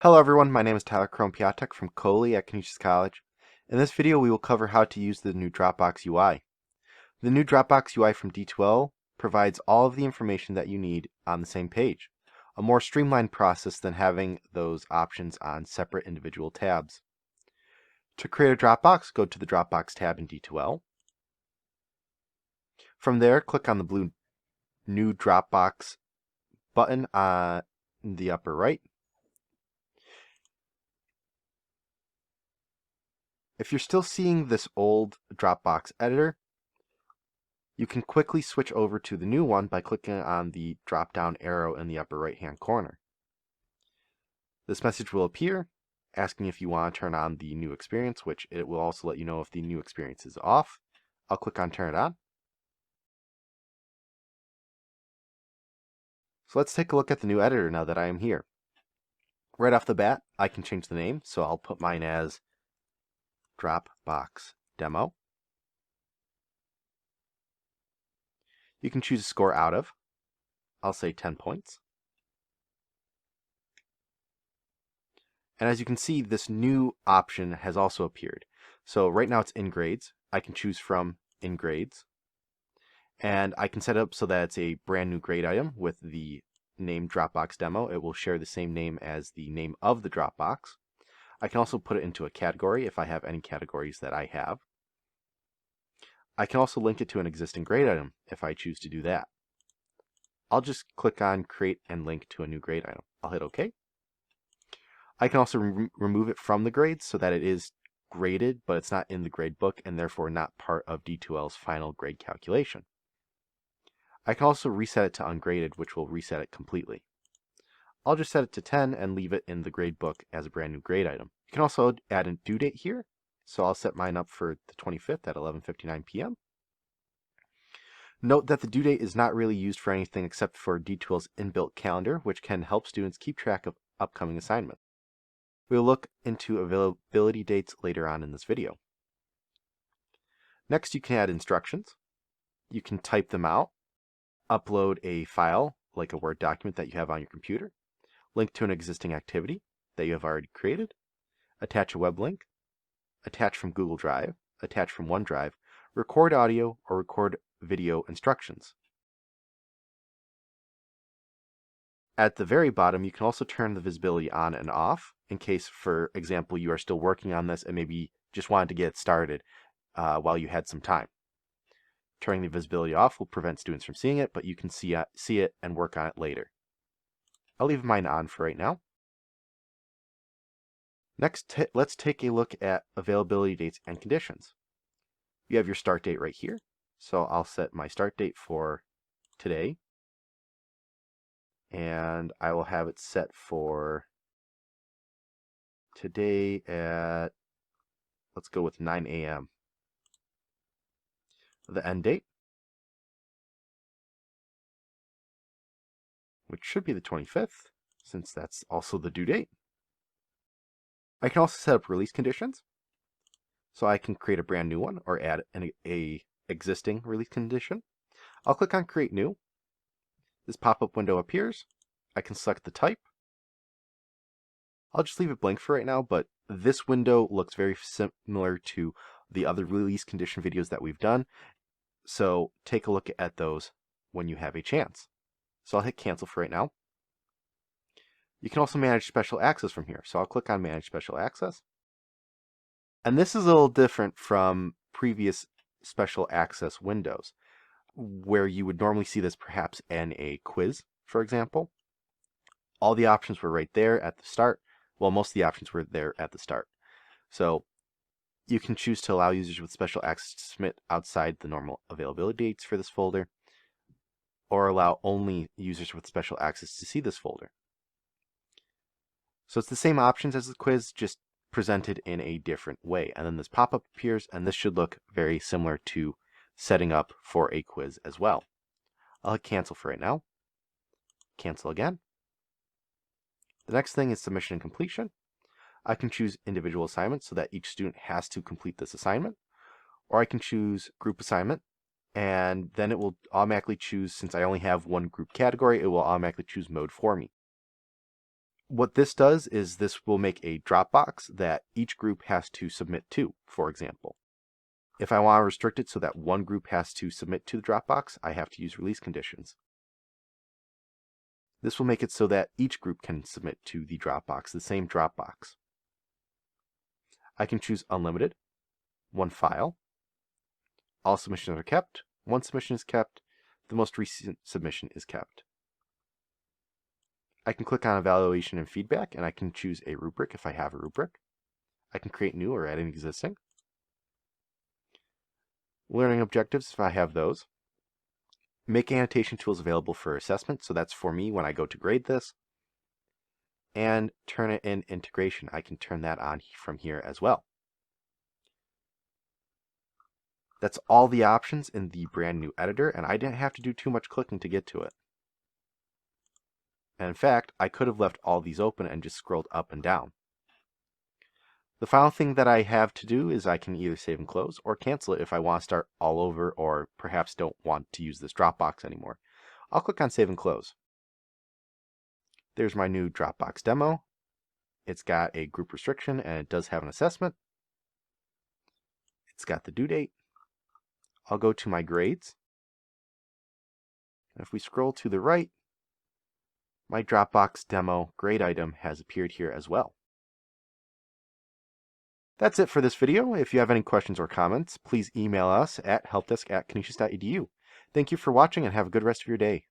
Hello everyone, my name is Tyler Krompiatek from Coley at Canisius College. In this video we will cover how to use the new Dropbox UI. The new Dropbox UI from D2L provides all of the information that you need on the same page, a more streamlined process than having those options on separate individual tabs. To create a Dropbox, go to the Dropbox tab in D2L. From there, click on the blue New Dropbox button on the upper right. If you're still seeing this old Dropbox editor, you can quickly switch over to the new one by clicking on the drop-down arrow in the upper right-hand corner. This message will appear asking if you want to turn on the new experience, which it will also let you know if the new experience is off. I'll click on turn it on. So let's take a look at the new editor now that I am here. Right off the bat, I can change the name, so I'll put mine as Dropbox Demo. You can choose a score out of. I'll say 10 points. And as you can see, this new option has also appeared. So right now it's in grades. I can choose from in grades. And I can set it up so that it's a brand new grade item with the name Dropbox Demo. It will share the same name as the name of the Dropbox. I can also put it into a category if I have any categories that I have. I can also link it to an existing grade item if I choose to do that. I'll just click on Create and Link to a new grade item. I'll hit OK. I can also remove it from the grades so that it is graded, but it's not in the grade book and therefore not part of D2L's final grade calculation. I can also reset it to ungraded, which will reset it completely. I'll just set it to 10 and leave it in the grade book as a brand new grade item. You can also add a due date here, so I'll set mine up for the 25th at 11:59 p.m. Note that the due date is not really used for anything except for D2L's inbuilt calendar, which can help students keep track of upcoming assignments. We'll look into availability dates later on in this video. Next, you can add instructions. You can type them out, upload a file, like a Word document that you have on your computer, link to an existing activity that you have already created, attach a web link, attach from Google Drive, attach from OneDrive, record audio or record video instructions. At the very bottom, you can also turn the visibility on and off in case, for example, you are still working on this and maybe just wanted to get it started while you had some time. Turning the visibility off will prevent students from seeing it, but you can see it and work on it later. I'll leave mine on for right now. Next, let's take a look at availability dates and conditions. You have your start date right here, so I'll set my start date for today. And I will have it set for today at, let's go with 9 a.m. The end date, which should be the 25th, since that's also the due date. I can also set up release conditions, so I can create a brand new one or add an existing release condition. I'll click on Create New. This pop-up window appears. I can select the type. I'll just leave it blank for right now, but this window looks very similar to the other release condition videos that we've done, so take a look at those when you have a chance. So I'll hit cancel for right now. You can also manage special access from here, so I'll click on Manage Special Access. And this is a little different from previous special access windows, where you would normally see this perhaps in a quiz, for example. All the options were right there at the start. Well, most of the options were there at the start. So you can choose to allow users with special access to submit outside the normal availability dates for this folder, or allow only users with special access to see this folder. So it's the same options as the quiz, just presented in a different way. And then this pop-up appears, and this should look very similar to setting up for a quiz as well. I'll hit cancel for right now. Cancel again. The next thing is submission and completion. I can choose individual assignments so that each student has to complete this assignment, or I can choose group assignment, and then it will automatically choose, since I only have one group category, it will automatically choose mode for me. What this does is this will make a Dropbox that each group has to submit to, for example. If I want to restrict it so that one group has to submit to the Dropbox, I have to use release conditions. This will make it so that each group can submit to the Dropbox, the same Dropbox. I can choose unlimited, one file, all submissions are kept, one submission is kept, the most recent submission is kept. I can click on evaluation and feedback, and I can choose a rubric if I have a rubric. I can create new or add an existing. Learning objectives if I have those. Make annotation tools available for assessment, so that's for me when I go to grade this. And turn it in integration. I can turn that on from here as well. That's all the options in the brand new editor, and I didn't have to do too much clicking to get to it. And in fact, I could have left all these open and just scrolled up and down. The final thing that I have to do is I can either save and close or cancel it if I want to start all over or perhaps don't want to use this Dropbox anymore. I'll click on save and close. There's my new Dropbox demo. It's got a group restriction and it does have an assessment. It's got the due date. I'll go to my grades. And if we scroll to the right, my Dropbox demo grade item has appeared here as well. That's it for this video. If you have any questions or comments, please email us at helpdesk@canisius.edu. Thank you for watching and have a good rest of your day.